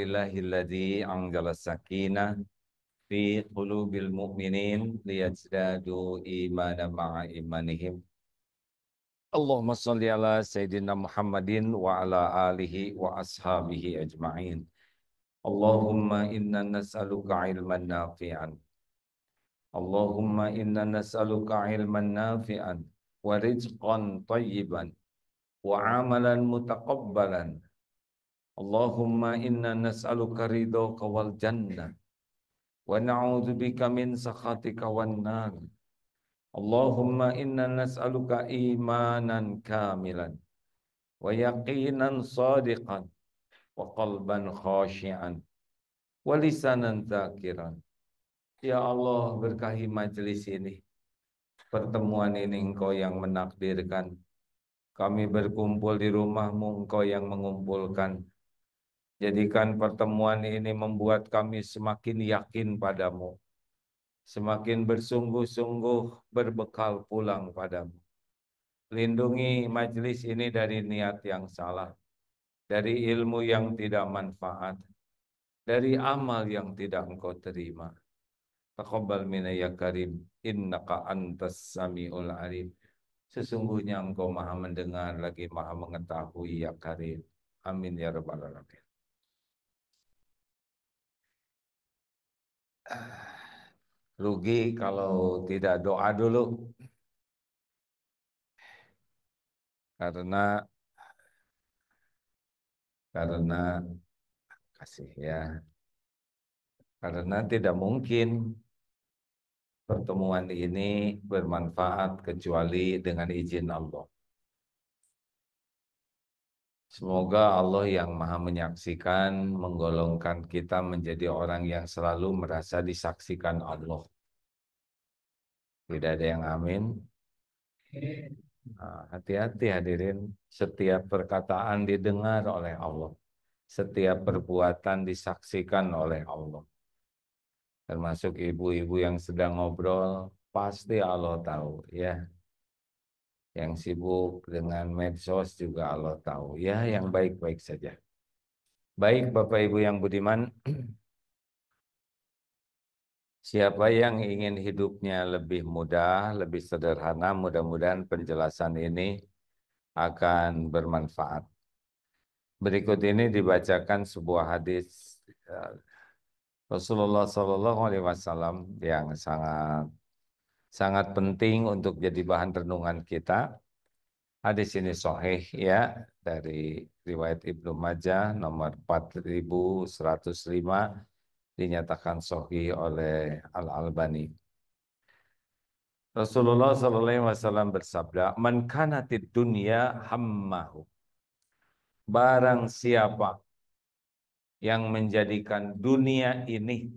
Alhamdulillahilladzi anzala sakinah fi qulubil mu'minin liyazdadu imanan ma'a imanihim. Allahumma shalli ala Sayyidina Muhammadin wa ala alihi wa ashabihi ajma'in. Allahumma inna nas'aluka ilman nafi'an. Allahumma inna nas'aluka ilman nafi'an wa rizqan tayyiban wa amalan mutaqabbalan. Allahumma inna nas'aluka ridhaka wal jannah wa na'udzubika min sakhatika wan nar. Allahumma inna nas'aluka imanan kamilan wa yaqinan sadiqan wa qalban khashi'an wa lisanan dzakiran. Ya Allah, berkahi majelis ini. Pertemuan ini Engkau yang menakdirkan. Kami berkumpul di rumah-Mu, Engkau yang mengumpulkan. Jadikan pertemuan ini membuat kami semakin yakin padamu. Semakin bersungguh-sungguh berbekal pulang padamu. Lindungi majelis ini dari niat yang salah. Dari ilmu yang tidak manfaat. Dari amal yang tidak Engkau terima. Taqabbal minna ya karim. Innaka antas sami'ul alim. Sesungguhnya Engkau maha mendengar lagi maha mengetahui ya karim. Amin ya rabbal alamin. Rugi kalau tidak doa dulu. Karena kasih ya. Karena tidak mungkin pertemuan ini bermanfaat kecuali dengan izin Allah. Semoga Allah yang maha menyaksikan menggolongkan kita menjadi orang yang selalu merasa disaksikan Allah. Tidak ada yang amin. Hati-hati hadirin, setiap perkataan didengar oleh Allah. Setiap perbuatan disaksikan oleh Allah. Termasuk ibu-ibu yang sedang ngobrol, pasti Allah tahu ya. Yang sibuk dengan medsos juga Allah tahu. Ya, yang baik-baik saja. Baik Bapak Ibu yang budiman, siapa yang ingin hidupnya lebih mudah, lebih sederhana, mudah-mudahan penjelasan ini akan bermanfaat. Berikut ini dibacakan sebuah hadis Rasulullah SAW yang sangat penting untuk jadi bahan renungan kita. Hadis ini sahih ya, dari riwayat Ibnu Majah nomor 4105, dinyatakan sahih oleh Al-Albani. Rasulullah SAW bersabda, "Man kanatid dunya hammahu." Barang siapa yang menjadikan dunia ini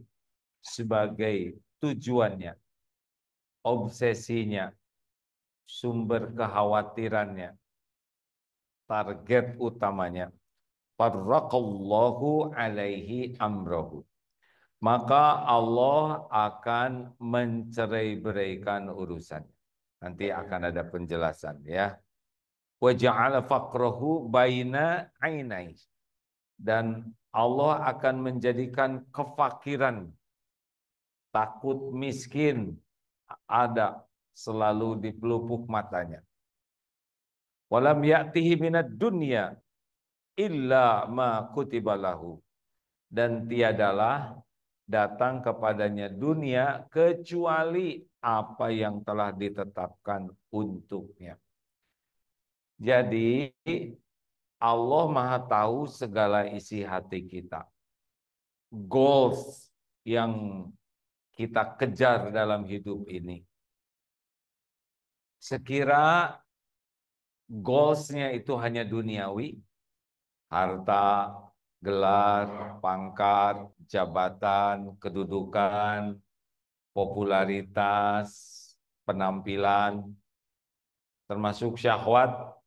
sebagai tujuannya, obsesinya, sumber kekhawatirannya, target utamanya, farraqallahu alaihi amrohu. Maka Allah akan mencerai-beraikan urusannya. Nanti akan ada penjelasan ya. Wa ja'ala faqrahu baina ainai. Dan Allah akan menjadikan kefakiran, takut miskin ada selalu di pelupuk matanya. Walam ya'tihi minad dunya illa ma kutiba lahu. Dan tiadalah datang kepadanya dunia kecuali apa yang telah ditetapkan untuknya. Jadi Allah Maha tahu segala isi hati kita. Goals yang kita kejar dalam hidup ini. Sekira goalsnya itu hanya duniawi, harta, gelar, pangkat, jabatan, kedudukan, popularitas, penampilan, termasuk syahwat.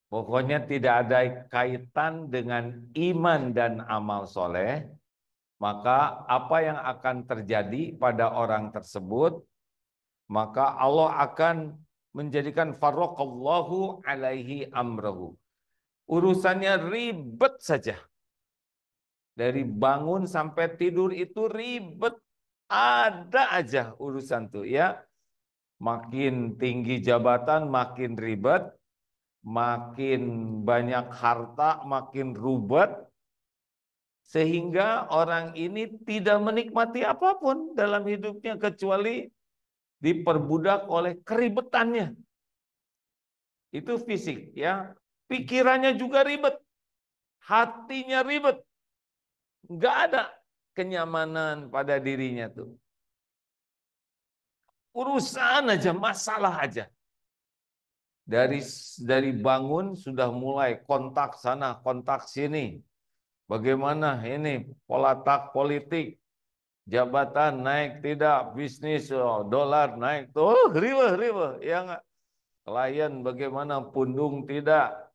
Pokoknya tidak ada kaitan dengan iman dan amal soleh, maka apa yang akan terjadi pada orang tersebut, maka Allah akan menjadikan farraqallahu alaihi amrahu. Urusannya ribet saja. Dari bangun sampai tidur itu ribet. Ada aja urusan tuh ya. Makin tinggi jabatan makin ribet, makin banyak harta makin ribet, sehingga orang ini tidak menikmati apapun dalam hidupnya kecuali diperbudak oleh keribetannya. Itu fisik ya. Pikirannya juga ribet, hatinya ribet. Nggak ada kenyamanan pada dirinya tuh. Urusan aja, masalah aja. Dari bangun sudah mulai kontak sana, kontak sini. Bagaimana ini pola tak politik, jabatan naik tidak, bisnis dolar naik tuh, riweh, ya nggak? Klien bagaimana pundung tidak,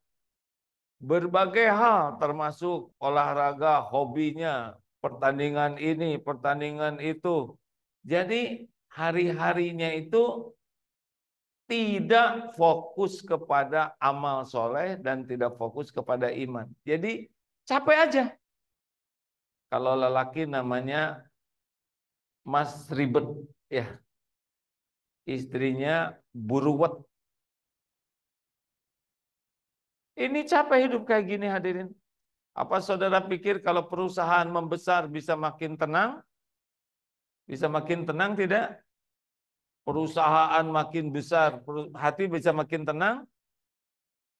berbagai hal termasuk olahraga, hobinya, pertandingan ini, pertandingan itu. Jadi hari-harinya itu tidak fokus kepada amal soleh dan tidak fokus kepada iman. Jadi capek aja. Kalau lelaki namanya Mas Ribet, ya istrinya Buruwet. Ini capek hidup kayak gini hadirin. Apa saudara pikir kalau perusahaan membesar bisa makin tenang? Bisa makin tenang tidak? Perusahaan makin besar, hati bisa makin tenang?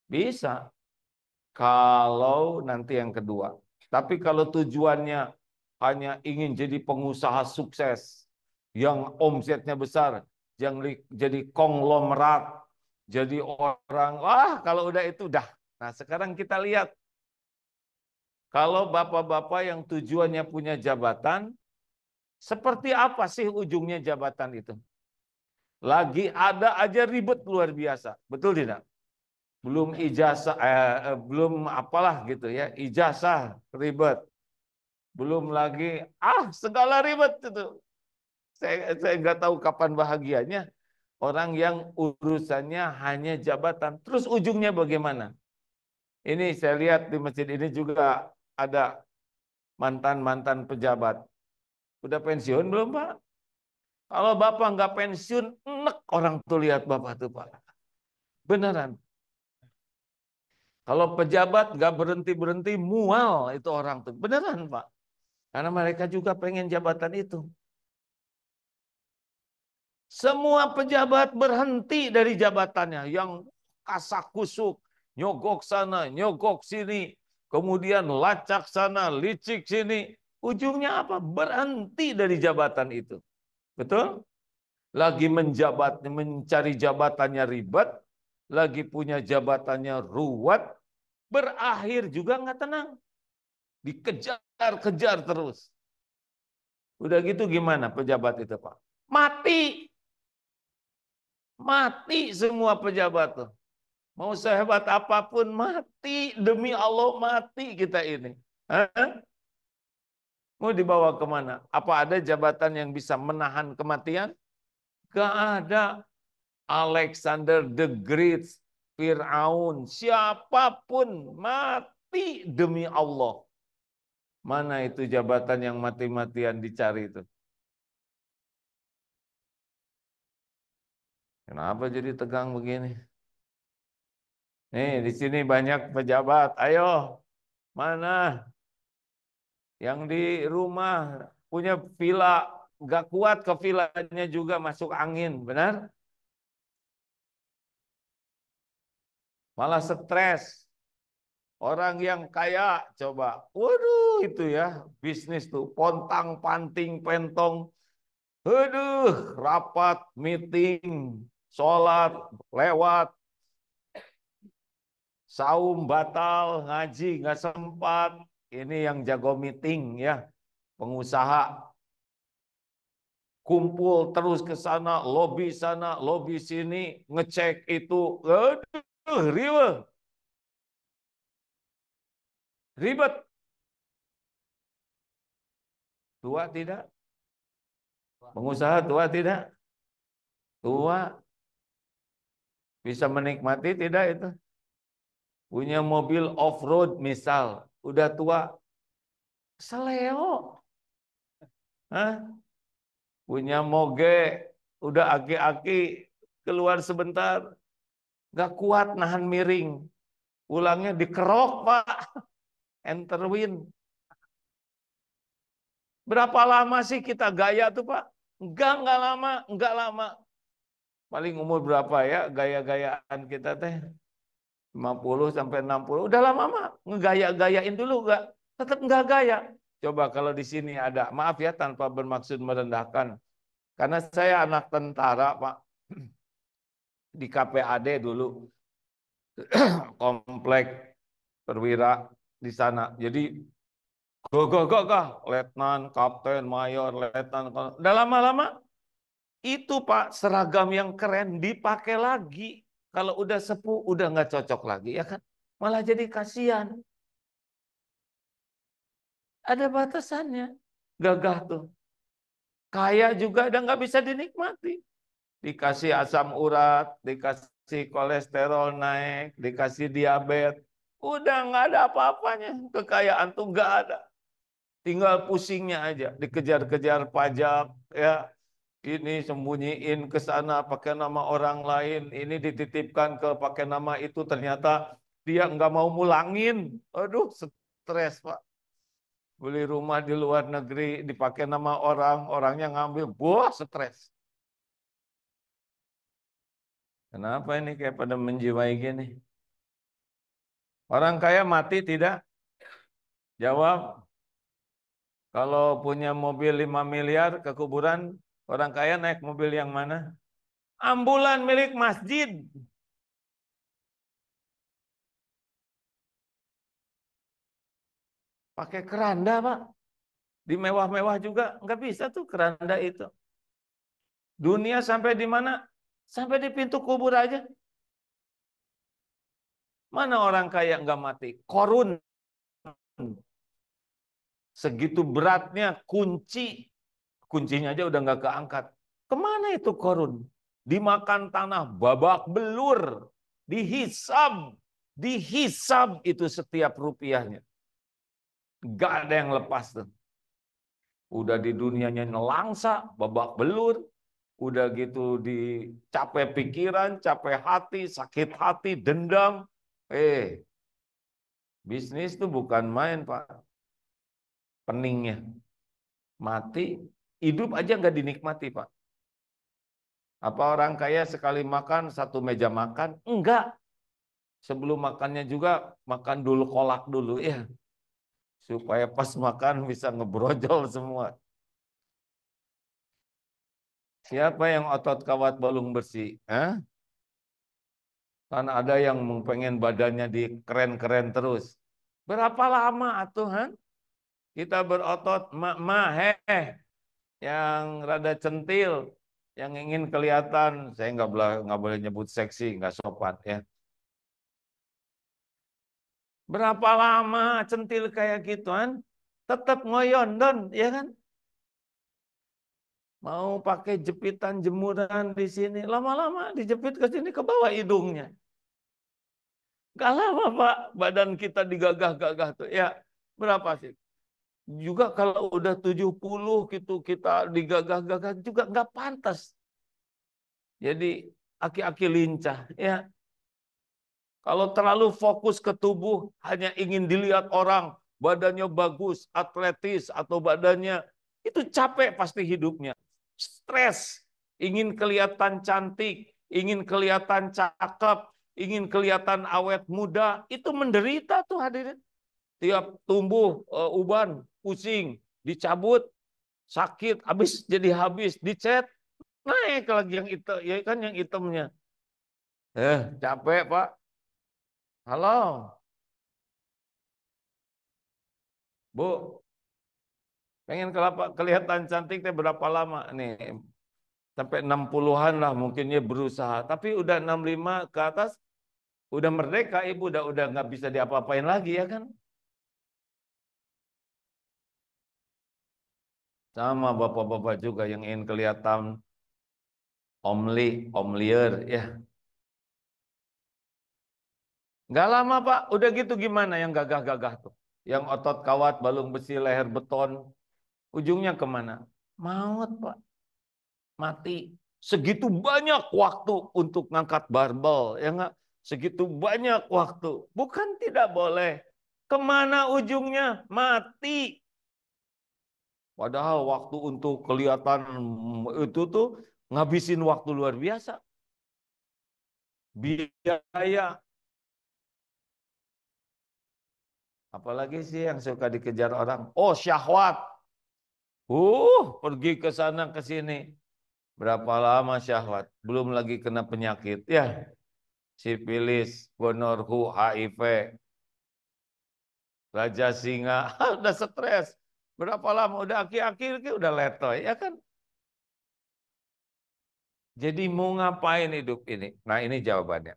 Bisa. Kalau nanti yang kedua. Tapi kalau tujuannya hanya ingin jadi pengusaha sukses, yang omsetnya besar, yang jadi konglomerat, jadi orang, wah kalau udah itu dah. Nah sekarang kita lihat, kalau bapak-bapak yang tujuannya punya jabatan, seperti apa sih ujungnya jabatan itu? Lagi ada aja ribet luar biasa, betul tidak? Belum ijazah, belum apalah gitu ya, ijazah ribet. Belum lagi, segala ribet itu. Saya nggak tahu kapan bahagianya. Orang yang urusannya hanya jabatan. Terus ujungnya bagaimana? Ini saya lihat di masjid ini juga ada mantan-mantan pejabat. Udah pensiun belum Pak? Kalau Bapak nggak pensiun, enek orang tuh lihat Bapak tuh Pak. Beneran. Kalau pejabat nggak berhenti-berhenti, mual itu orang tuh. Beneran Pak. Karena mereka juga pengen jabatan itu. Semua pejabat berhenti dari jabatannya. Yang kasak-kusuk, nyogok sana, nyogok sini. Kemudian lacak sana, licik sini. Ujungnya apa? Berhenti dari jabatan itu. Betul? Lagi menjabat, mencari jabatannya ribet. Lagi punya jabatannya ruwet. Berakhir juga nggak tenang. Dikejar-kejar terus. Udah gitu gimana pejabat itu Pak? Mati. Mati semua pejabat tuh. Mau sehebat apapun mati. Demi Allah mati kita ini. Hah? Mau dibawa kemana? Apa ada jabatan yang bisa menahan kematian? Gak ada. Alexander the Great, Fir'aun, siapapun mati demi Allah. Mana itu jabatan yang mati-matian dicari itu? Kenapa jadi tegang begini? Nih, di sini banyak pejabat. Ayo, mana yang di rumah punya villa, nggak kuat ke villanya juga masuk angin, benar? Malah stres. Orang yang kaya, coba, waduh itu ya, bisnis tuh, pontang, panting, pentong, aduh, rapat, meeting, sholat, lewat, saum batal, ngaji nggak sempat. Ini yang jago meeting ya, pengusaha kumpul terus ke sana, lobby sini, ngecek itu, aduh, ribet. Tua tidak? Pengusaha tua tidak? Tua bisa menikmati tidak itu? Punya mobil off-road misal, udah tua, Seleo. Hah? Punya moge, udah aki-aki, keluar sebentar, gak kuat nahan miring. Pulangnya dikerok, Pak. Enterwin. Berapa lama sih kita gaya tuh, Pak? Enggak lama, enggak lama. Paling umur berapa ya gaya-gayaan kita teh? 50 sampai 60. Udah lama mah ngegaya-gayain dulu enggak? Tetap enggak gaya. Coba kalau di sini ada, maaf ya tanpa bermaksud merendahkan. Karena saya anak tentara, Pak. Di KPAD dulu, komplek perwira di sana. Jadi gagah, letnan, kapten, mayor, letnan. Udah lama-lama itu Pak seragam yang keren dipakai lagi. Kalau udah sepuh udah nggak cocok lagi ya kan? Malah jadi kasihan. Ada batasannya. Gagah tuh. Kaya juga udah nggak bisa dinikmati. Dikasih asam urat, dikasih kolesterol naik, dikasih diabetes. Udah nggak ada apa-apanya. Kekayaan tuh nggak ada. Tinggal pusingnya aja. Dikejar-kejar pajak, ya. Ini sembunyiin ke sana pakai nama orang lain. Ini dititipkan ke pakai nama itu. Ternyata dia nggak mau mulangin. Aduh, stres Pak. Beli rumah di luar negeri dipakai nama orang, orangnya ngambil. Wah, stres. Kenapa ini kayak pada menjiwai gini? Orang kaya mati tidak? Jawab. Kalau punya mobil 5 miliar ke kuburan, orang kaya naik mobil yang mana? Ambulan milik masjid. Pakai keranda, Pak. Di mewah-mewah juga nggak bisa tuh keranda itu. Dunia sampai di mana? Sampai di pintu kubur aja. Mana orang kaya nggak mati? Korun. Segitu beratnya kunci. Kuncinya aja udah nggak keangkat. Kemana itu korun? Dimakan tanah babak belur. Dihisab. Dihisab itu setiap rupiahnya. Nggak ada yang lepas tuh. Udah di dunianya nelangsa, babak belur. Udah gitu dicapai pikiran, capek hati, sakit hati, dendam. Bisnis tuh bukan main, Pak. Peningnya. Mati, hidup aja nggak dinikmati, Pak. Apa orang kaya sekali makan, satu meja makan? Enggak. Sebelum makannya juga makan dulu kolak dulu ya. Supaya pas makan bisa ngebrojol semua. Siapa yang otot kawat balung bersih? Hah? Kan ada yang pengen badannya di keren-keren terus. Berapa lama atuhan? Kita berotot mak yang rada centil, yang ingin kelihatan, saya nggak boleh nyebut seksi, nggak sopan ya. Berapa lama centil kayak gituan? Tetap ngoyon don, ya kan? Mau pakai jepitan jemuran di sini, lama-lama dijepit ke sini ke bawah hidungnya. Gak lama Pak, badan kita digagah-gagah tuh. Ya, berapa sih? Juga kalau udah 70 gitu kita digagah-gagah juga nggak pantas. Jadi aki-aki lincah. Ya, kalau terlalu fokus ke tubuh, hanya ingin dilihat orang, badannya bagus, atletis, atau badannya, itu capek pasti hidupnya. Stres, ingin kelihatan cantik, ingin kelihatan cakep, ingin kelihatan awet muda, itu menderita tuh hadirin. Tiap tumbuh uban, pusing, dicabut, sakit, habis, dicet, naik lagi yang itu, ya kan yang hitamnya. Capek Pak. Halo, Bu, pengen kelihatan cantik teh berapa lama nih? Sampai 60-an lah mungkin dia berusaha. Tapi udah 65 ke atas, udah merdeka ibu, udah nggak bisa diapa-apain lagi ya kan? Sama bapak-bapak juga yang ingin kelihatan omlier ya. Nggak lama Pak, udah gitu gimana yang gagah-gagah tuh? Yang otot kawat, balung besi, leher beton, ujungnya kemana? Maut, Pak. Mati. Segitu banyak waktu untuk ngangkat barbel, ya nggak? Segitu banyak waktu. Bukan tidak boleh. Kemana ujungnya? Mati. Padahal waktu untuk kelihatan itu tuh ngabisin waktu luar biasa. Biaya. Apalagi sih yang suka dikejar orang? Oh, syahwat. Pergi ke sana ke sini. Berapa lama syahwat? Belum lagi kena penyakit. Ya, sifilis, gonorhu, HIV, raja singa. Udah stres. Berapa lama? Udah aki-aki udah letoy. Ya kan? Jadi mau ngapain hidup ini? Nah, ini jawabannya.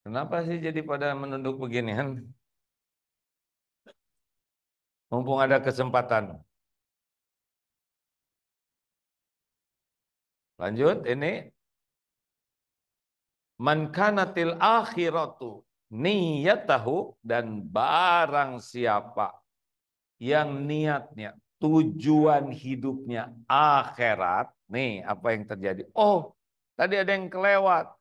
Kenapa sih jadi pada menunduk beginian? Mumpung ada kesempatan. Lanjut, ini. Man kanatil akhiratu niyatahu, dan barang siapa yang niatnya, tujuan hidupnya akhirat. Nih, apa yang terjadi? Oh, tadi ada yang kelewat.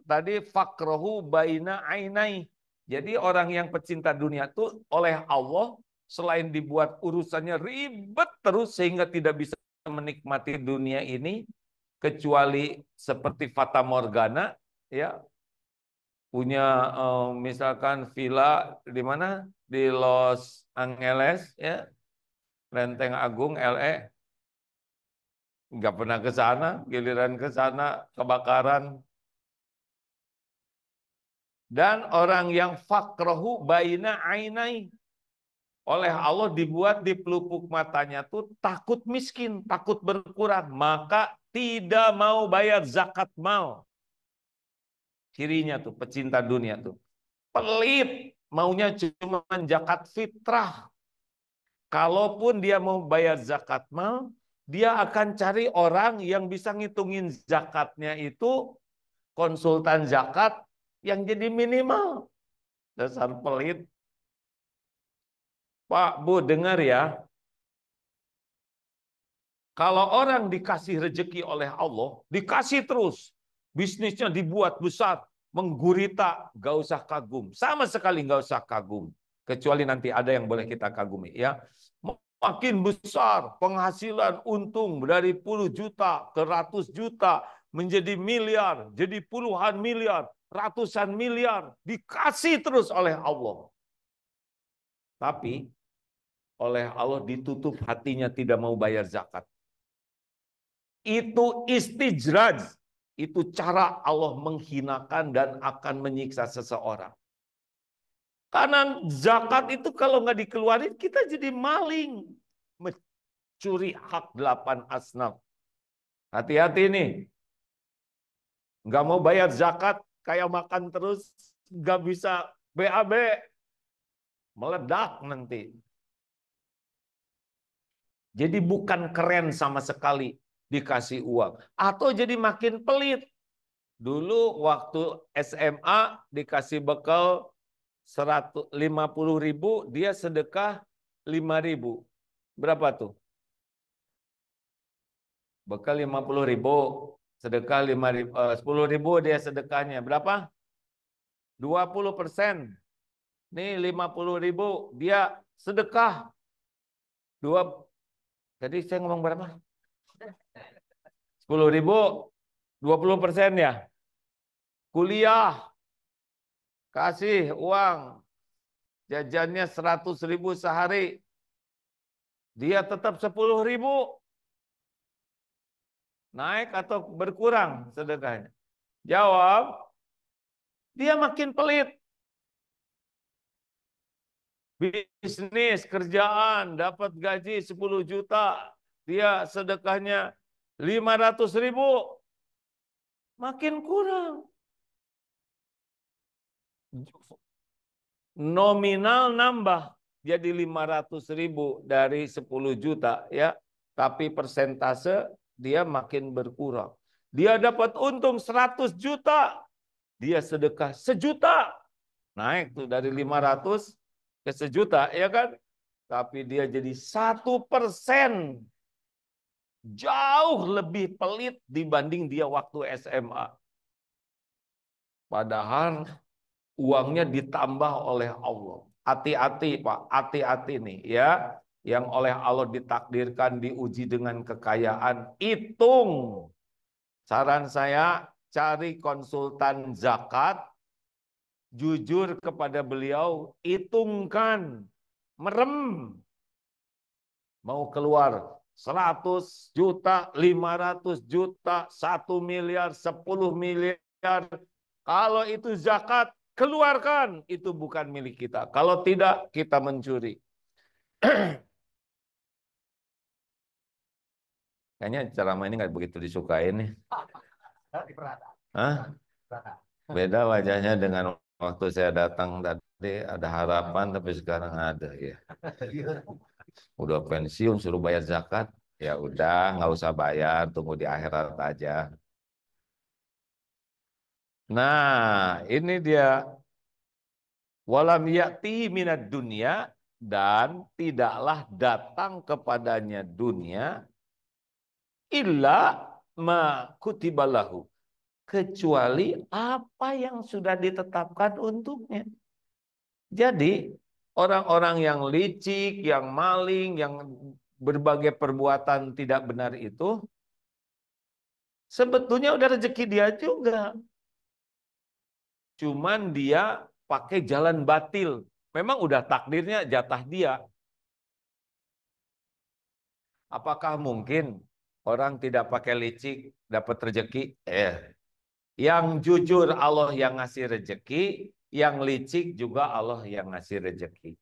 Tadi fakrohu baina ainai. Jadi orang yang pecinta dunia itu oleh Allah, selain dibuat urusannya ribet terus sehingga tidak bisa menikmati dunia ini kecuali seperti fata morgana, ya, punya misalkan villa di mana, di Los Angeles, ya, Lenteng Agung, LA, nggak pernah ke sana, giliran ke sana kebakaran. Dan orang yang fakrohu baina ainai, oleh Allah dibuat di pelupuk matanya tuh takut miskin, takut berkurang, maka tidak mau bayar zakat mal. Cirinya tuh pecinta dunia tuh pelit, maunya cuma zakat fitrah. Kalaupun dia mau bayar zakat mal, dia akan cari orang yang bisa ngitungin zakatnya itu, konsultan zakat yang jadi minimal. Dasar pelit. Pak, Bu, dengar ya. Kalau orang dikasih rezeki oleh Allah, dikasih terus. Bisnisnya dibuat besar, menggurita, gak usah kagum. Sama sekali gak usah kagum. Kecuali nanti ada yang boleh kita kagumi, ya. Makin besar penghasilan, untung dari puluh juta ke ratus juta, menjadi miliar, jadi puluhan miliar, ratusan miliar, dikasih terus oleh Allah. Tapi oleh Allah ditutup hatinya, tidak mau bayar zakat. Itu istijraj. Itu cara Allah menghinakan dan akan menyiksa seseorang. Karena zakat itu kalau nggak dikeluarin, kita jadi maling. Mencuri hak 8 asnaf. Hati-hati nih. Nggak mau bayar zakat, kayak makan terus, nggak bisa BAB. Meledak nanti. Jadi bukan keren sama sekali dikasih uang. Atau jadi makin pelit. Dulu waktu SMA dikasih bekal 150.000, dia sedekah 5.000. Berapa tuh? Bekal 50.000, sedekah 5.000, 10.000 dia sedekahnya. Berapa? 20%. Nih 50.000 dia sedekah. Dua, tadi saya ngomong berapa? 10.000, 20% ya. Kuliah, kasih uang, jajannya 100.000 sehari. Dia tetap 10.000. Naik atau berkurang sedekahnya? Jawab, dia makin pelit. Bisnis, kerjaan, dapat gaji 10 juta. Dia sedekahnya 500.000. Makin kurang. Nominal nambah jadi 500.000 dari 10 juta, ya. Tapi persentase dia makin berkurang. Dia dapat untung 100 juta. dia sedekah 1 juta. Naik tuh dari 500 ke 1 juta, ya kan? Tapi dia jadi 1%. Jauh lebih pelit dibanding dia waktu SMA. Padahal uangnya ditambah oleh Allah. Hati-hati Pak, hati-hati nih ya. Yang oleh Allah ditakdirkan diuji dengan kekayaan, hitung. Saran saya, cari konsultan zakat, jujur kepada beliau, hitungkan, merem. Mau keluar 100 juta, 500 juta, 1 miliar, 10 miliar. Kalau itu zakat, keluarkan. Itu bukan milik kita. Kalau tidak, kita mencuri. Kayaknya ceramah ini nggak begitu disukain nih. Hah? Beda wajahnya dengan waktu saya datang tadi, ada harapan tapi sekarang ada ya. Udah pensiun suruh bayar zakat, ya udah nggak usah bayar, tunggu di akhirat aja. Nah, ini dia walam ya'ti minad dunya, dan tidaklah datang kepadanya dunia illa ma kutibalahu, kecuali apa yang sudah ditetapkan untuknya. Jadi orang-orang yang licik, yang maling, yang berbagai perbuatan tidak benar itu sebetulnya udah rezeki dia juga. Cuman dia pakai jalan batil. Memang udah takdirnya jatah dia. Apakah mungkin orang tidak pakai licik dapat rezeki? Yang jujur Allah yang ngasih rezeki, yang licik juga Allah yang ngasih rezeki.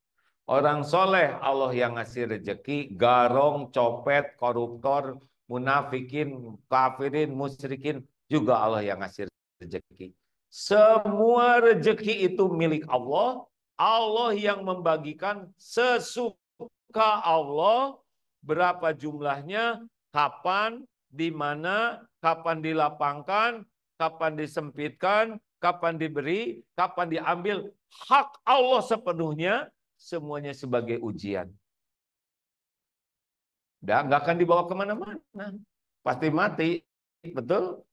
Orang soleh Allah yang ngasih rezeki, garong, copet, koruptor, munafikin, kafirin, musyrikin juga Allah yang ngasih rezeki. Semua rezeki itu milik Allah. Allah yang membagikan sesuka Allah. Berapa jumlahnya, kapan, di mana, kapan dilapangkan, kapan disempitkan, kapan diberi, kapan diambil. Hak Allah sepenuhnya, semuanya sebagai ujian. Dan nggak akan dibawa kemana-mana. Pasti mati. Betul?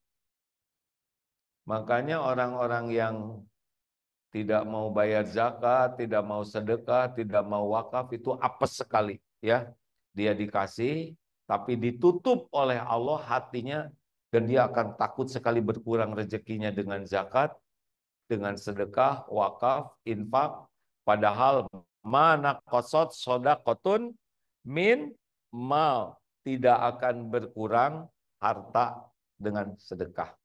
Makanya orang-orang yang tidak mau bayar zakat, tidak mau sedekah, tidak mau wakaf, itu apes sekali. Ya, dia dikasih, tapi ditutup oleh Allah hatinya, dan dia akan takut sekali berkurang rezekinya dengan zakat, dengan sedekah, wakaf, infak. Padahal mana kosot sodakotun min mal, tidak akan berkurang harta dengan sedekah.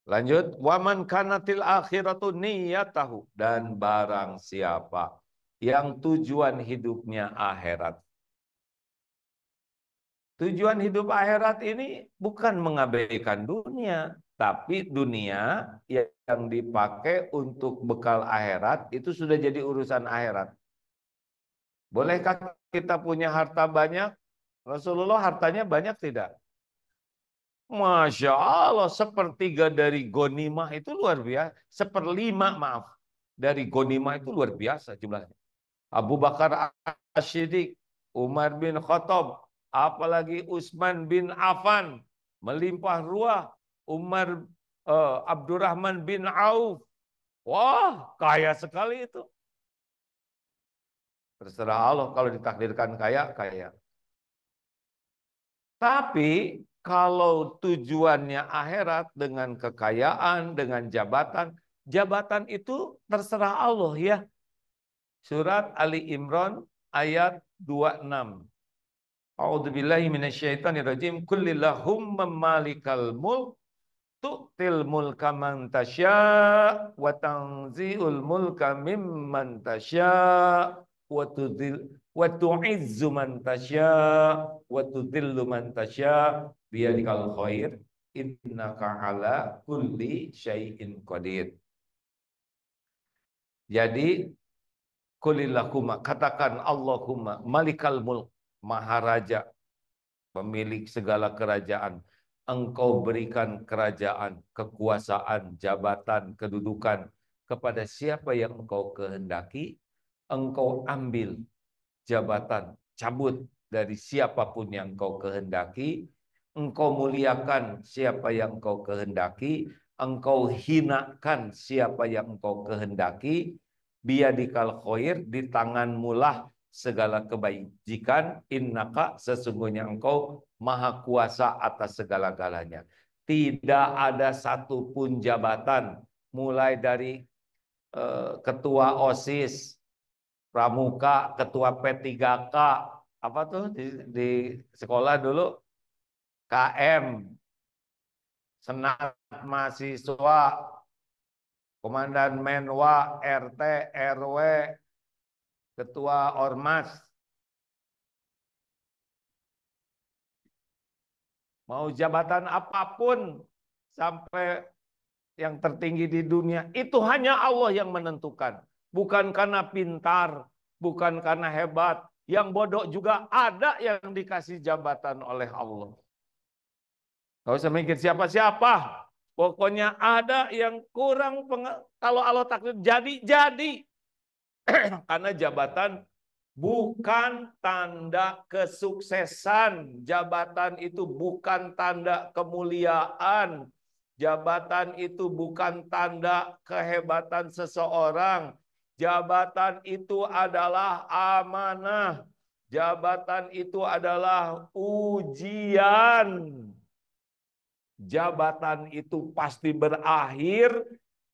Lanjut, waman kanatil akhiratu niyatahu, dan barang siapa yang tujuan hidupnya akhirat. Tujuan hidup akhirat ini bukan mengabaikan dunia, tapi dunia yang dipakai untuk bekal akhirat itu sudah jadi urusan akhirat. Bolehkah kita punya harta banyak? Rasulullah hartanya banyak tidak? Masya Allah, 1/3 dari gonimah itu luar biasa. 1/5, maaf, dari gonimah itu luar biasa jumlahnya. Abu Bakar As-Siddiq, Umar bin Khattab, apalagi Utsman bin Affan, melimpah ruah. Umar, Abdurrahman bin Auf, wah kaya sekali itu. Terserah Allah, kalau ditakdirkan kaya, kaya. Tapi kalau tujuannya akhirat dengan kekayaan, dengan jabatan, jabatan itu terserah Allah ya. Surat Ali Imran ayat 26. A'udzubillahi minasyaitonirrajim. Kullillahumma malikal mulk tu'til mulka man tasya' wa tanzi'ul mulka mimman tasya' wa tu'izzu man tasya' wa tudhillu man tasya' biyadikal khair innaka ala kulli syai'in qadir. Jadi kulillahumma, katakan Allahumma malikal mulk, maharaja, pemilik segala kerajaan. engkau berikan kerajaan, kekuasaan, jabatan, kedudukan kepada siapa yang engkau kehendaki, engkau ambil jabatan, cabut dari siapapun yang engkau kehendaki, engkau muliakan siapa yang engkau kehendaki, engkau hinakan siapa yang engkau kehendaki, biyadikal khair, di tanganmulah segala kebajikan, innaka, sesungguhnya engkau maha kuasa atas segala-galanya. Tidak ada satupun jabatan, mulai dari ketua OSIS, pramuka, ketua P3K, apa tuh di sekolah dulu, KM, senat mahasiswa, komandan Menwa, RT, RW, ketua Ormas, mau jabatan apapun sampai yang tertinggi di dunia, itu hanya Allah yang menentukan. Bukan karena pintar, bukan karena hebat. Yang bodoh juga ada yang dikasih jabatan oleh Allah. Gak usah mikir siapa-siapa. Pokoknya ada yang kurang, kalau Allah takdir jadi. Karena jabatan bukan tanda kesuksesan. Jabatan itu bukan tanda kemuliaan. Jabatan itu bukan tanda kehebatan seseorang. Jabatan itu adalah amanah. Jabatan itu adalah ujian. Jabatan itu pasti berakhir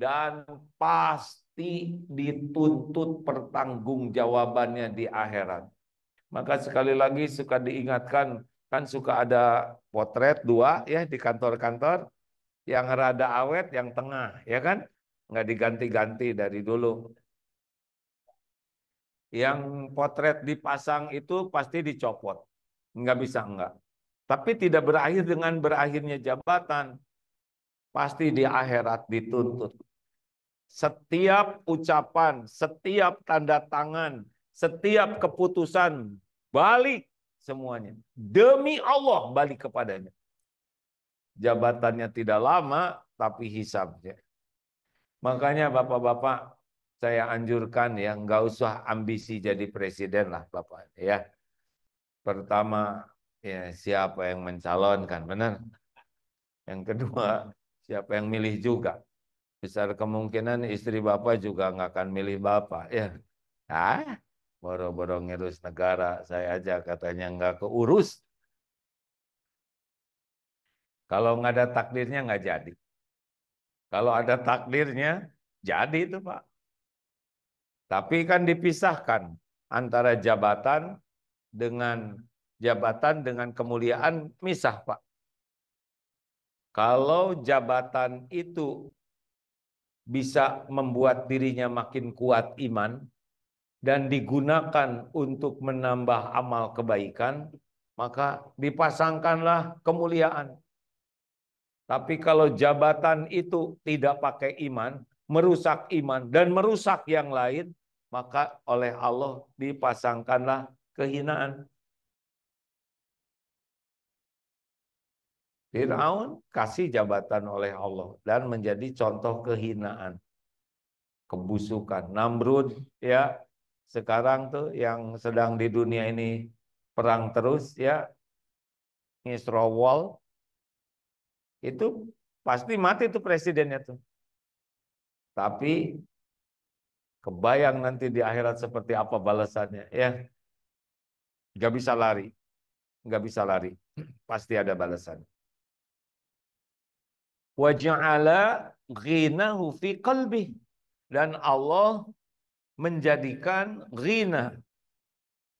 dan pasti dituntut pertanggungjawabannya di akhirat. Maka sekali lagi suka diingatkan, kan suka ada potret dua ya di kantor-kantor, yang rada awet, yang tengah, ya kan? Nggak diganti-ganti dari dulu. Yang potret dipasang itu pasti dicopot. Nggak bisa enggak. Tapi tidak berakhir dengan berakhirnya jabatan. Pasti di akhirat dituntut. Setiap ucapan, setiap tanda tangan, setiap keputusan, balik semuanya. Demi Allah balik kepadanya. Jabatannya tidak lama, tapi hisabnya. Makanya bapak-bapak, saya anjurkan ya, nggak usah ambisi jadi presiden lah bapak. Ya, pertama ya siapa yang mencalonkan, benar. Yang kedua, siapa yang milih juga. Besar kemungkinan istri bapak juga nggak akan milih bapak. Ya, boro-boro ngurus negara, saya aja katanya nggak keurus. Kalau nggak ada takdirnya nggak jadi. Kalau ada takdirnya, jadi itu Pak. Tapi kan dipisahkan antara jabatan dengan kemuliaan, misah Pak. Kalau jabatan itu bisa membuat dirinya makin kuat iman dan digunakan untuk menambah amal kebaikan, maka dipasangkanlah kemuliaan. Tapi kalau jabatan itu tidak pakai iman, merusak iman dan merusak yang lain, maka oleh Allah dipasangkanlah kehinaan. Firaun kasih jabatan oleh Allah dan menjadi contoh kehinaan, kebusukan. Namrud ya, sekarang tuh yang sedang di dunia ini perang terus ya, Israel itu pasti mati tuh presidennya tuh. Tapi kebayang nanti di akhirat seperti apa balasannya ya. Gak bisa lari, gak bisa lari. Pasti ada balasan. Wa ja'ala ghinahu fi qalbi, dan Allah menjadikan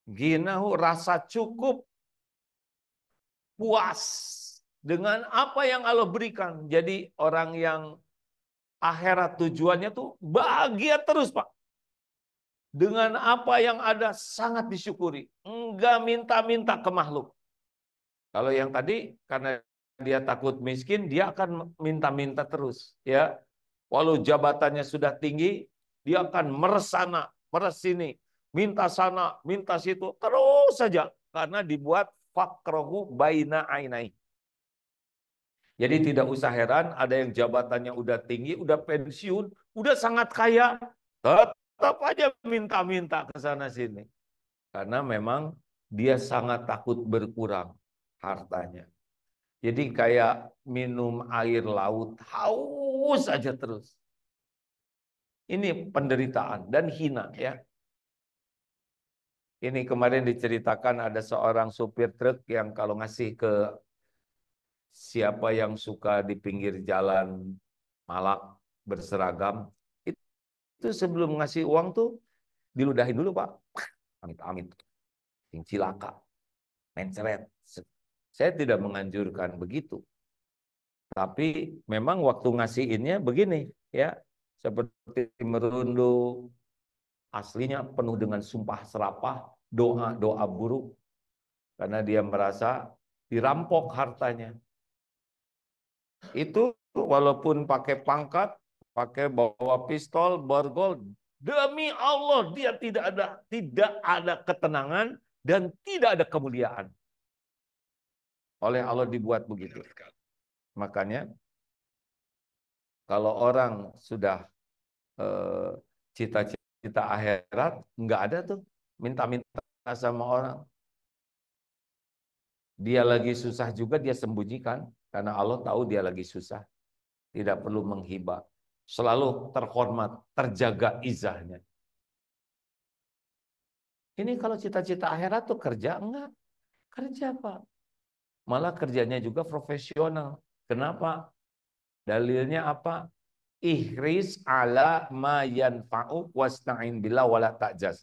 ghinahu rasa cukup, puas dengan apa yang Allah berikan. Jadi orang yang akhirat tujuannya tuh bahagia terus Pak. Dengan apa yang ada sangat disyukuri. Enggak minta-minta ke makhluk. Kalau yang tadi karena dia takut miskin, dia akan minta-minta terus, ya. Walau jabatannya sudah tinggi, dia akan meresana, meresini, minta sana, minta situ, terus saja karena dibuat fakrohu baina ainai. Jadi tidak usah heran ada yang jabatannya udah tinggi, udah pensiun, udah sangat kaya, tetap aja minta-minta ke sana sini. Karena memang dia sangat takut berkurang hartanya. Jadi kayak minum air laut, haus aja terus. Ini penderitaan dan hina ya. Ini kemarin diceritakan ada seorang supir truk yang kalau ngasih ke siapa yang suka di pinggir jalan malak berseragam, itu sebelum ngasih uang tuh diludahin dulu Pak. Amit-amit, cilaka, mencret. Saya tidak menganjurkan begitu. Tapi memang waktu ngasihinnya begini ya, seperti merunduk, aslinya penuh dengan sumpah serapah, doa-doa buruk, karena dia merasa dirampok hartanya. Itu walaupun pakai pangkat, pakai bawa pistol, borgol, demi Allah dia tidak ada ketenangan dan tidak ada kemuliaan. Oleh Allah dibuat begitu. Makanya kalau orang sudah cita-cita akhirat, nggak ada tuh minta-minta sama orang. Dia lagi susah juga dia sembunyikan, karena Allah tahu dia lagi susah. Tidak perlu menghibah. Selalu terhormat, terjaga izahnya. Ini kalau cita-cita akhirat tuh kerja enggak? Kerja Pak. Malah kerjanya juga profesional. Kenapa? Dalilnya apa? Ihris ala ma yanfa'u wasta'in billah wala ta'jaz.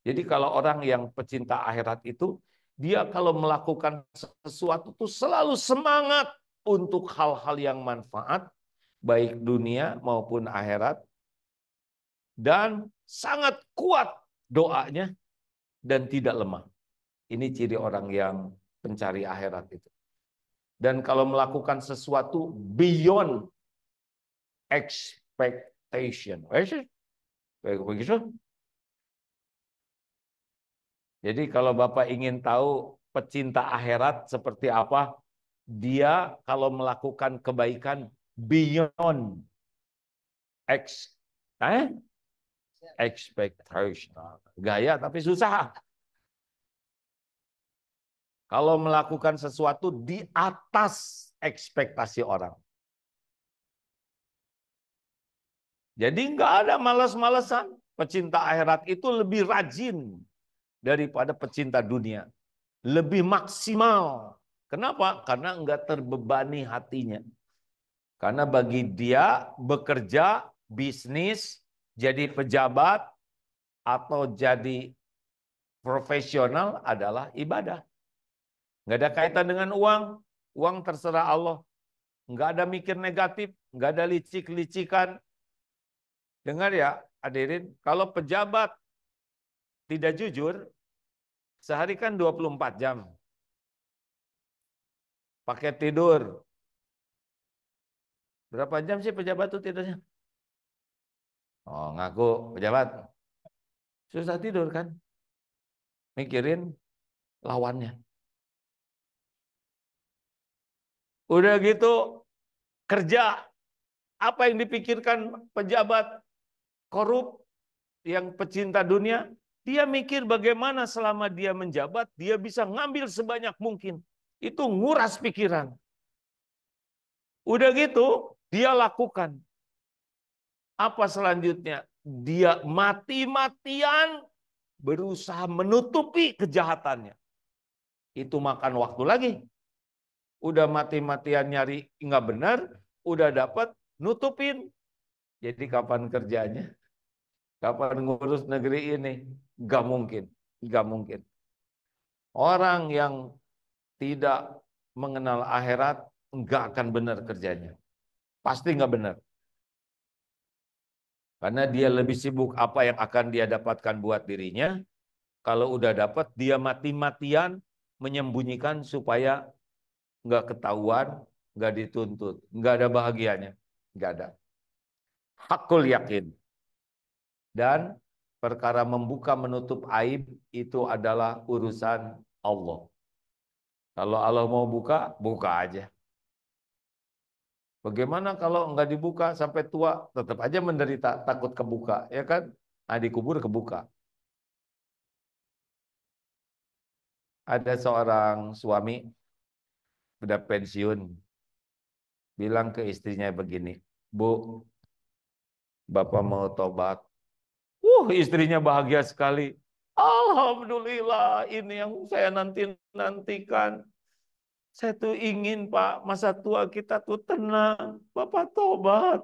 Jadi kalau orang yang pecinta akhirat itu, dia kalau melakukan sesuatu tuh selalu semangat untuk hal-hal yang manfaat, baik dunia maupun akhirat, dan sangat kuat doanya dan tidak lemah. Ini ciri orang yang pencari akhirat itu. Dan kalau melakukan sesuatu beyond expectation. Begitu. Jadi kalau Bapak ingin tahu pecinta akhirat seperti apa, dia kalau melakukan kebaikan beyond ex expectation. Gaya tapi susah. Kalau melakukan sesuatu di atas ekspektasi orang. Jadi nggak ada malas-malasan. Pecinta akhirat itu lebih rajin daripada pecinta dunia. Lebih maksimal. Kenapa? Karena nggak terbebani hatinya. Karena bagi dia bekerja, bisnis, jadi pejabat, atau jadi profesional adalah ibadah. Nggak ada kaitan dengan uang. Uang terserah Allah. Nggak ada mikir negatif. Nggak ada licik-licikan. Dengar ya, hadirin. Kalau pejabat tidak jujur, sehari kan 24 jam. Pakai tidur. Berapa jam sih pejabat itu tidurnya? Oh, ngaku pejabat. Susah tidur kan? Mikirin lawannya. Udah gitu kerja, apa yang dipikirkan pejabat korup yang pecinta dunia? Dia mikir bagaimana selama dia menjabat dia bisa ngambil sebanyak mungkin. Itu nguras pikiran. Udah gitu dia lakukan. Apa selanjutnya? Dia mati-matian berusaha menutupi kejahatannya. Itu makan waktu lagi. Udah mati-matian nyari nggak benar, udah dapat nutupin. Jadi kapan kerjanya? Kapan ngurus negeri ini? Nggak mungkin, nggak mungkin. Orang yang tidak mengenal akhirat nggak akan benar kerjanya. Pasti nggak benar. Karena dia lebih sibuk apa yang akan dia dapatkan buat dirinya. Kalau udah dapat, dia mati-matian menyembunyikan supaya nggak ketahuan, nggak dituntut, nggak ada bahagianya, nggak ada. Hakul yakin. Dan perkara membuka menutup aib itu adalah urusan Allah. Kalau Allah mau buka, buka aja. Bagaimana kalau nggak dibuka sampai tua, tetap aja menderita, takut kebuka, ya kan? Nah, dikubur kebuka. Ada seorang suami udah pensiun, bilang ke istrinya begini, Bu, Bapak mau tobat. Istrinya bahagia sekali. Alhamdulillah, ini yang saya nanti-nantikan. Saya tuh ingin, Pak, masa tua kita tuh tenang. Bapak tobat.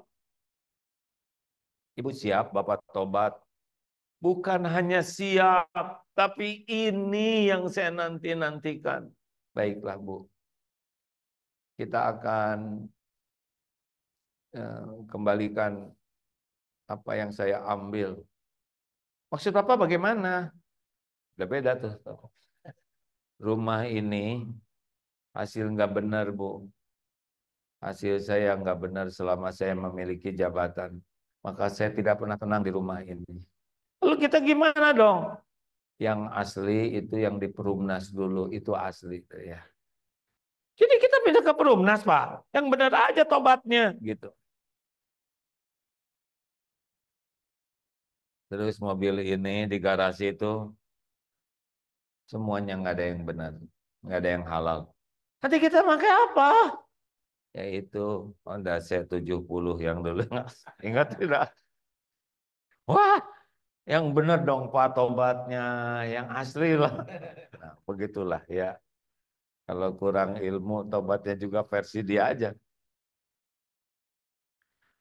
Ibu siap, Bapak tobat. Bukan hanya siap, tapi ini yang saya nanti-nantikan. Baiklah, Bu. Kita akan kembalikan apa yang saya ambil. Maksud Bapak bagaimana? Udah beda tuh. Rumah ini hasil nggak benar, Bu. Hasil saya nggak benar selama saya memiliki jabatan. Maka saya tidak pernah tenang di rumah ini. Lalu kita gimana dong? Yang asli itu yang di Perumnas dulu, itu asli. Ya. Jadi kita pindah ke Perumnas, Pak. Yang benar aja tobatnya. Gitu. Terus mobil ini di garasi itu, semuanya nggak ada yang benar. Nggak ada yang halal. Nanti kita pakai apa? Yaitu Honda C70 yang dulu. Ingat tidak? Wah, yang benar dong Pak tobatnya, yang asli lah. Nah, begitulah ya. Kalau kurang ilmu, tobatnya juga versi dia aja.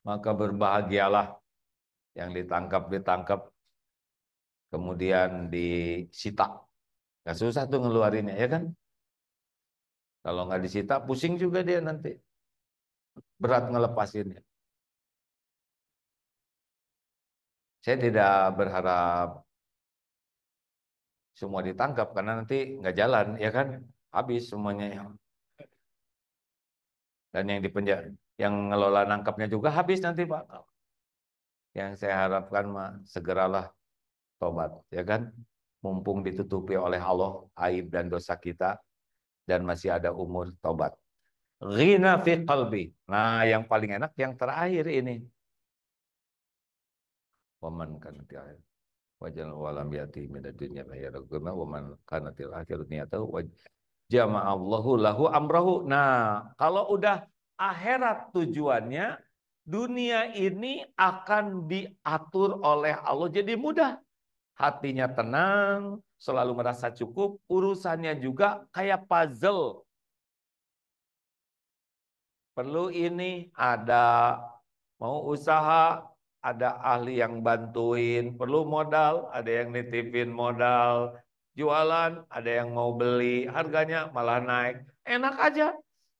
Maka berbahagialah yang ditangkap, kemudian disita. Gak susah tuh ngeluarinnya, ya kan? Kalau nggak disita, pusing juga dia nanti. Berat ngelepasinnya. Saya tidak berharap semua ditangkap, karena nanti nggak jalan, ya kan? Habis semuanya. Dan yang dipenjara, yang ngelola nangkapnya juga habis nanti, Pak. Yang saya harapkan mah segeralah tobat, ya kan? Mumpung ditutupi oleh Allah aib dan dosa kita dan masih ada umur tobat. Ghina fi qalbi. Nah, yang paling enak yang terakhir ini. Waman kanatil akhir wajal walam yati minad dunya ghayraguna waman kanatil akhir niyatahu jama'allahu lahu amrahu. Nah, kalau udah akhirat tujuannya, dunia ini akan diatur oleh Allah jadi mudah. Hatinya tenang, selalu merasa cukup, urusannya juga kayak puzzle. Perlu ini, ada mau usaha, ada ahli yang bantuin, perlu modal, ada yang nitipin modal, jualan, ada yang mau beli, harganya malah naik. Enak aja.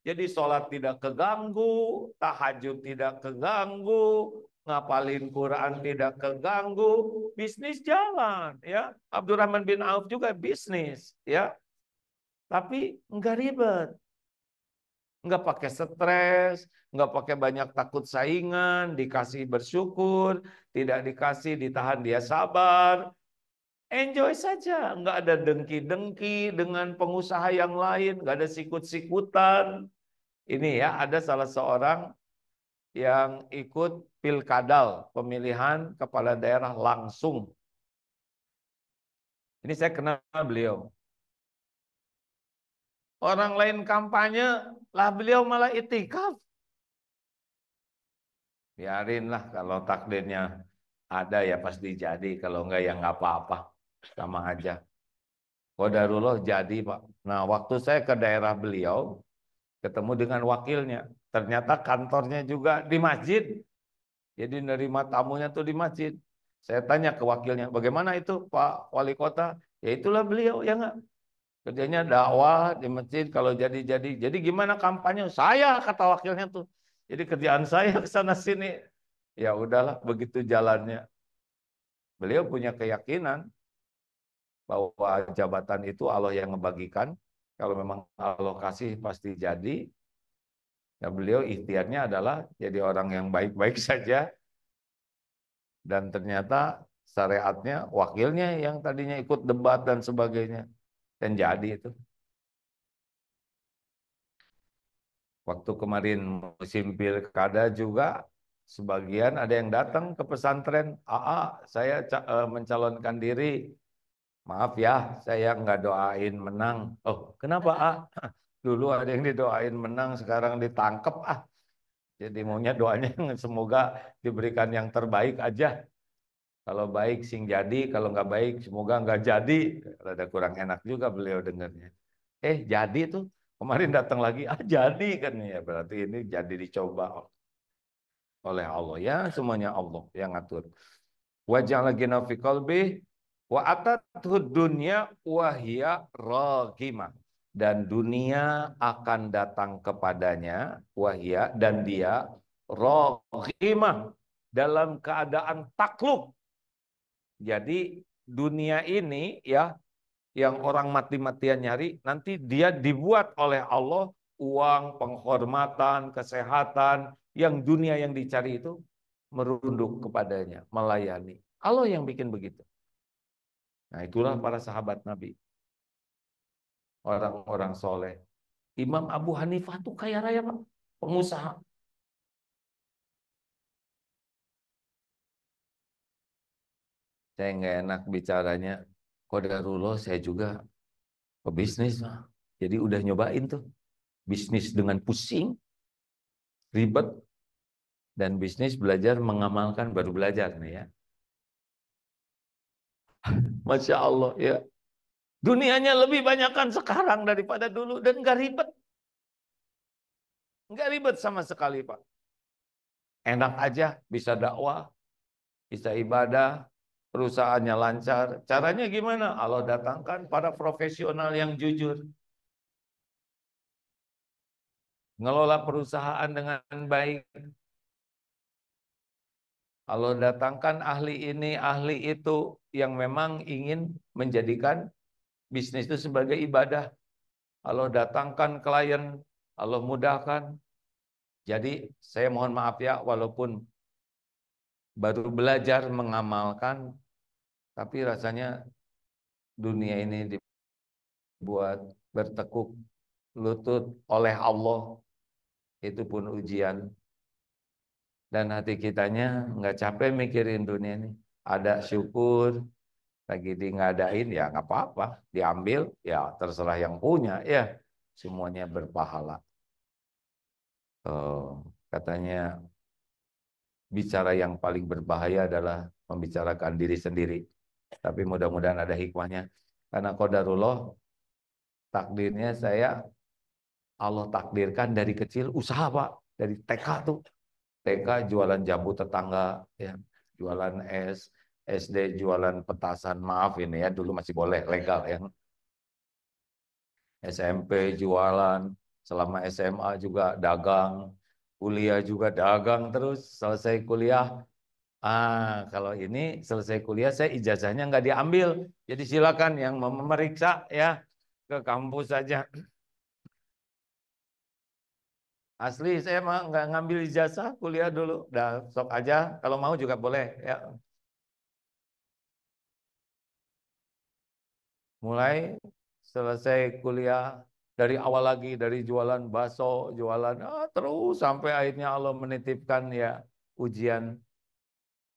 Jadi sholat tidak keganggu, tahajud tidak keganggu, ngapalin Quran tidak keganggu, bisnis jalan, ya. Abdurrahman bin Auf juga bisnis, ya. Tapi enggak ribet. Nggak pakai stres, nggak pakai banyak takut saingan, dikasih bersyukur, tidak dikasih ditahan dia sabar. Enjoy saja, nggak ada dengki-dengki dengan pengusaha yang lain, nggak ada sikut-sikutan. Ini ya, ada salah seorang yang ikut pilkadal, pemilihan kepala daerah langsung. Ini saya kenal beliau. Orang lain kampanye, lah beliau malah itikaf. Biarinlah kalau takdirnya ada ya pasti jadi, kalau enggak ya enggak apa-apa, sama aja. Qadarullah jadi, Pak. Nah, waktu saya ke daerah beliau, ketemu dengan wakilnya, ternyata kantornya juga di masjid. Jadi nerima tamunya tuh di masjid. Saya tanya ke wakilnya, bagaimana itu Pak Wali Kota? Ya itulah beliau, ya enggak? Kerjanya dakwah di masjid, kalau jadi. Jadi gimana kampanye? Saya, kata wakilnya tuh. Jadi kerjaan saya ke sana sini. Ya udahlah, begitu jalannya. Beliau punya keyakinan bahwa jabatan itu Allah yang ngebagikan. Kalau memang Allah kasih pasti jadi. Ya beliau ikhtiarnya adalah jadi orang yang baik-baik saja. Dan ternyata syariatnya wakilnya yang tadinya ikut debat dan sebagainya. Dan jadi itu. Waktu kemarin musim pilkada juga, sebagian ada yang datang ke pesantren, saya mencalonkan diri. Maaf ya, saya nggak doain menang. Oh, kenapa Dulu ada yang didoain menang, sekarang ditangkep Jadi maunya doanya semoga diberikan yang terbaik aja. Kalau baik sing jadi, kalau nggak baik semoga nggak jadi. Ada kurang enak juga beliau dengarnya. Jadi tuh kemarin datang lagi, jadi kan ya berarti ini jadi dicoba oleh Allah ya, semuanya Allah yang ngatur. Wajah lagi fi qalbi wa atathu dunya wa hiya raghimah, dan dunia akan datang kepadanya wahia, dan dia raghimah, dalam keadaan takluk. Jadi dunia ini ya, yang orang mati-matian nyari, nanti dia dibuat oleh Allah uang, penghormatan, kesehatan, yang dunia yang dicari itu merunduk kepadanya, melayani. Allah yang bikin begitu. Nah, itulah para sahabat Nabi, orang-orang soleh. Imam Abu Hanifah tuh kaya raya, Pak, pengusaha. Saya nggak enak bicaranya. Qadarullah, saya juga pebisnis, Pak. Jadi udah nyobain tuh bisnis dengan pusing, ribet, dan bisnis belajar mengamalkan baru belajar nih ya. Masya Allah ya. Dunianya lebih banyakkan sekarang daripada dulu, dan nggak ribet. Nggak ribet sama sekali, Pak. Enak aja, bisa dakwah, bisa ibadah, perusahaannya lancar. Caranya gimana? Allah datangkan para profesional yang jujur. Ngelola perusahaan dengan baik. Allah datangkan ahli ini, ahli itu, yang memang ingin menjadikan bisnis itu sebagai ibadah. Allah datangkan klien, Allah mudahkan. Jadi saya mohon maaf ya, walaupun baru belajar mengamalkan, tapi rasanya dunia ini dibuat bertekuk lutut oleh Allah, itu pun ujian. Dan hati kitanya nggak capek mikirin dunia ini. Ada syukur, lagi di ngadain ya nggak apa-apa, diambil ya terserah yang punya ya, semuanya berpahala. Katanya bicara yang paling berbahaya adalah membicarakan diri sendiri. Tapi mudah-mudahan ada hikmahnya. Karena qadarullah, takdirnya saya, Allah takdirkan dari kecil usaha, Pak. Dari TK tuh. TK jualan jambu tetangga, ya, jualan es, SD jualan petasan. Maaf ini ya, dulu masih boleh legal ya. SMP jualan, selama SMA juga dagang, kuliah juga dagang terus. Selesai kuliah, kalau ini selesai kuliah saya ijazahnya nggak diambil. Jadi silakan yang memeriksa ya ke kampus saja. Asli saya mah nggak ngambil ijazah kuliah dulu. Dah sok aja, kalau mau juga boleh ya. Mulai selesai kuliah, dari awal lagi, dari jualan bakso, jualan terus sampai akhirnya Allah menitipkan ya ujian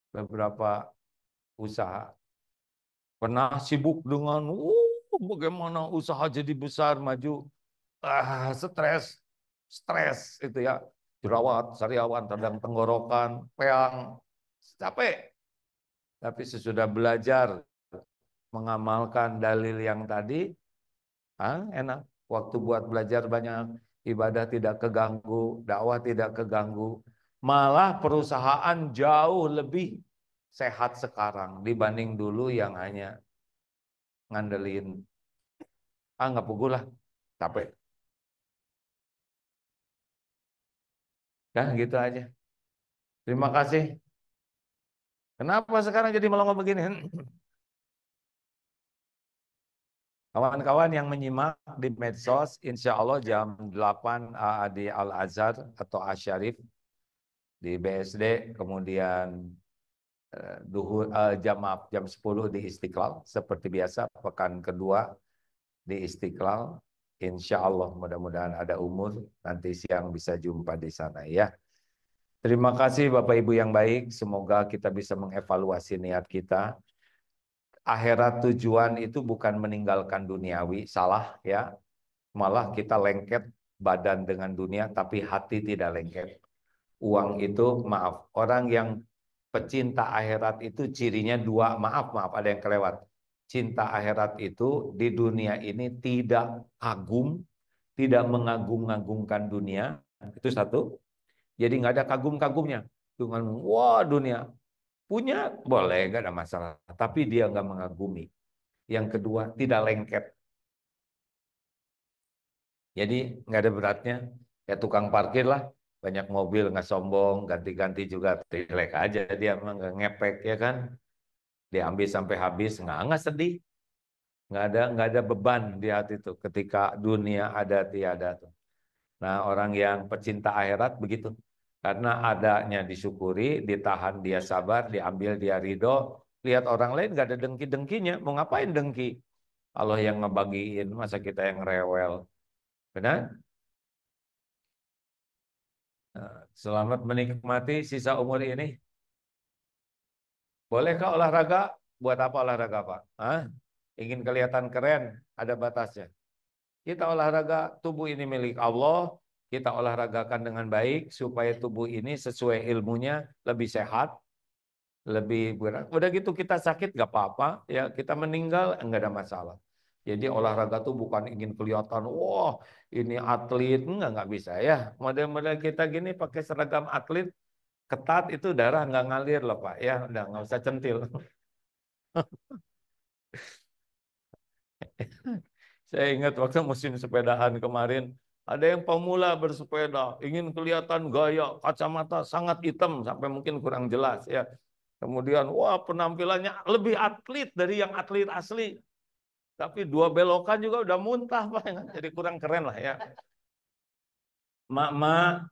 beberapa usaha. Pernah sibuk dengan bagaimana usaha jadi besar, maju. Stres, stres itu ya. Jerawat, sariawan, radang tenggorokan, peang, capek. Tapi sesudah belajar mengamalkan dalil yang tadi, enak. Waktu buat belajar banyak, ibadah tidak keganggu, dakwah tidak keganggu. Malah perusahaan jauh lebih sehat sekarang dibanding dulu yang hanya ngandelin, nggak pugu lah, capek. Dah gitu aja. Terima kasih. Kenapa sekarang jadi melongo begini? Kawan-kawan yang menyimak di medsos, insya Allah jam 8 di Al-Azhar atau Asyarif di BSD, kemudian jam 10 di Istiqlal, seperti biasa pekan kedua di Istiqlal. Insya Allah mudah-mudahan ada umur nanti siang bisa jumpa di sana ya. Terima kasih Bapak Ibu yang baik. Semoga kita bisa mengevaluasi niat kita. Akhirat tujuan itu bukan meninggalkan duniawi, salah ya. Malah kita lengket badan dengan dunia tapi hati tidak lengket. Uang itu maaf, orang yang pecinta akhirat itu cirinya dua, maaf ada yang kelewat. Cinta akhirat itu di dunia ini tidak kagum, tidak mengagung-agungkan dunia, itu satu. Jadi nggak ada kagum-kagumnya. Dengan wah dunia punya boleh nggak ada masalah, tapi dia nggak mengagumi. Yang kedua tidak lengket. Jadi nggak ada beratnya. Ya tukang parkir lah, banyak mobil nggak sombong, ganti-ganti juga relax aja dia emang nggak ngepek ya kan. Diambil sampai habis nggak sedih, nggak ada beban di hati itu. Ketika dunia ada tiada tuh. Nah, orang yang pecinta akhirat begitu. Karena adanya disyukuri, ditahan dia sabar, diambil dia ridho. Lihat orang lain nggak ada dengki-dengkinya. Mau ngapain dengki? Allah yang ngebagiin, masa kita yang rewel. Benar? Selamat menikmati sisa umur ini. Bolehkah olahraga? Buat apa olahraga, Pak? Hah? Ingin kelihatan keren? Ada batasnya. Kita olahraga, tubuh ini milik Allah, kita olahragakan dengan baik supaya tubuh ini sesuai ilmunya lebih sehat, lebih berat. Udah gitu kita sakit gak apa-apa, ya kita meninggal enggak ada masalah. Jadi olahraga tuh bukan ingin kelihatan, wah ini atlet, enggak bisa ya. Model-model kita gini pakai seragam atlet, ketat itu darah nggak ngalir loh Pak, ya udah nggak usah centil. Saya ingat waktu musim sepedaan kemarin, ada yang pemula bersepeda, ingin kelihatan gaya, kacamata sangat hitam sampai mungkin kurang jelas ya. Kemudian, wah penampilannya lebih atlet dari yang atlet asli. Tapi dua belokan juga udah muntah Pak, jadi kurang keren lah ya. Mak-mak,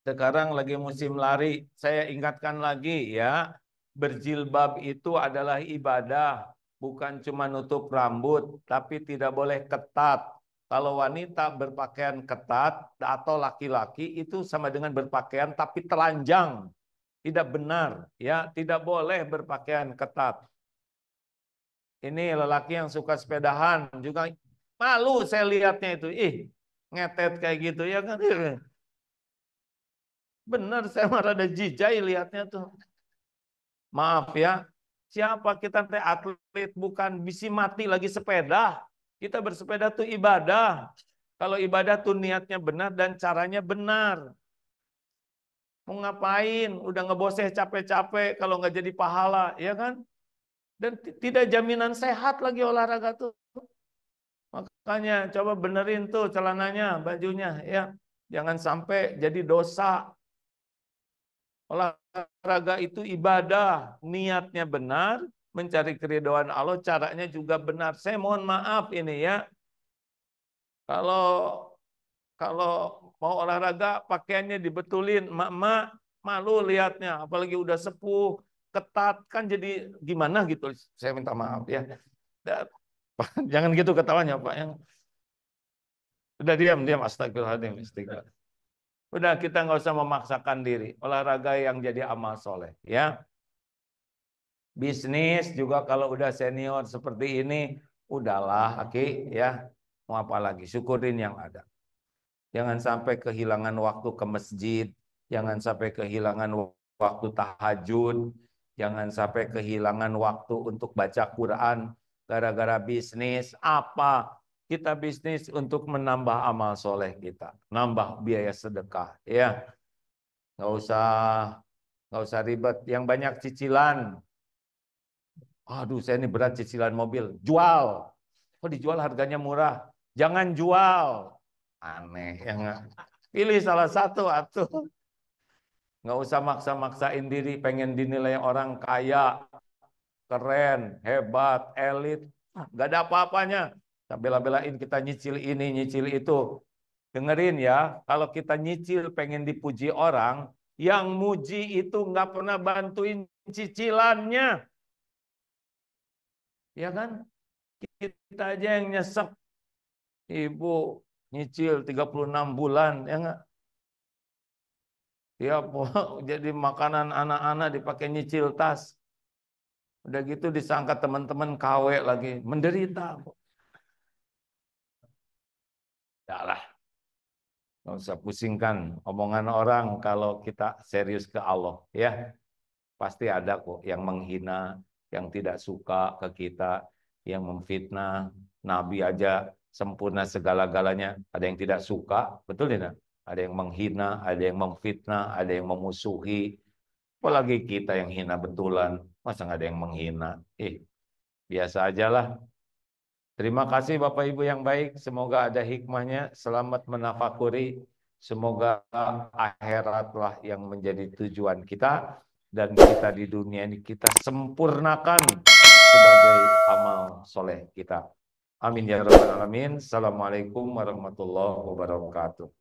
sekarang lagi musim lari, saya ingatkan lagi ya, berjilbab itu adalah ibadah, bukan cuma nutup rambut, tapi tidak boleh ketat. Kalau wanita berpakaian ketat atau laki-laki itu sama dengan berpakaian tapi telanjang, tidak benar ya, tidak boleh berpakaian ketat. Ini lelaki yang suka sepedahan juga malu saya lihatnya itu, ngetet kayak gitu ya kan. Benar, saya marah ada jijai lihatnya tuh. Maaf ya, siapa kita teh atlet bukan bisi mati lagi sepeda. Kita bersepeda tuh ibadah. Kalau ibadah tuh niatnya benar dan caranya benar. Mau ngapain? Udah ngeboseh capek-capek kalau nggak jadi pahala, ya kan? Dan tidak jaminan sehat lagi olahraga tuh. Makanya coba benerin tuh celananya, bajunya, ya. Jangan sampai jadi dosa. Olahraga itu ibadah, niatnya benar, mencari keridhaan Allah, caranya juga benar. Saya mohon maaf ini ya, kalau kalau mau olahraga pakaiannya dibetulin, mak-mak malu lihatnya, apalagi udah sepuh, ketat kan jadi gimana gitu. Saya minta maaf ya. Jangan gitu ketawanya Pak. Yang udah diam astagfirullahaladzim istighfar. Udah kita nggak usah memaksakan diri. Olahraga yang jadi amal soleh ya. Bisnis juga kalau udah senior seperti ini, udahlah, Aki, ya. Mau apa lagi? Syukurin yang ada. Jangan sampai kehilangan waktu ke masjid, jangan sampai kehilangan waktu tahajud, jangan sampai kehilangan waktu untuk baca Quran gara-gara bisnis. Apa? Kita bisnis untuk menambah amal soleh kita, nambah biaya sedekah, ya. Nggak usah, nggak usah ribet. Yang banyak cicilan. Aduh, saya ini berat cicilan mobil. Jual. Kok dijual harganya murah? Jangan jual. Aneh. Ya nggak? Pilih salah satu atuh. Nggak usah maksa-maksain diri pengen dinilai orang kaya, keren, hebat, elit. Nggak ada apa-apanya. Kita bela-belain kita nyicil ini, nyicil itu. Dengerin ya, kalau kita nyicil pengen dipuji orang, yang muji itu nggak pernah bantuin cicilannya. Ya kan? Kita aja yang nyesek. Ibu nyicil 36 bulan, ya enggak? Ya, jadi makanan anak-anak dipakai nyicil tas. Udah gitu disangka teman-teman KW lagi, menderita kok. Enggak lah, nggak usah pusingkan omongan orang kalau kita serius ke Allah, ya. Pasti ada kok yang menghina, yang tidak suka ke kita, yang memfitnah. Nabi aja sempurna segala-galanya, ada yang tidak suka, betul tidak? Ada yang menghina, ada yang memfitnah, ada yang memusuhi. Apalagi kita yang hina betulan, masa nggak ada yang menghina? Biasa aja lah. Terima kasih Bapak Ibu yang baik, semoga ada hikmahnya, selamat menafakuri, semoga akhiratlah yang menjadi tujuan kita, dan kita di dunia ini kita sempurnakan sebagai amal soleh kita. Amin ya rabbal alamin. Assalamualaikum warahmatullahi wabarakatuh.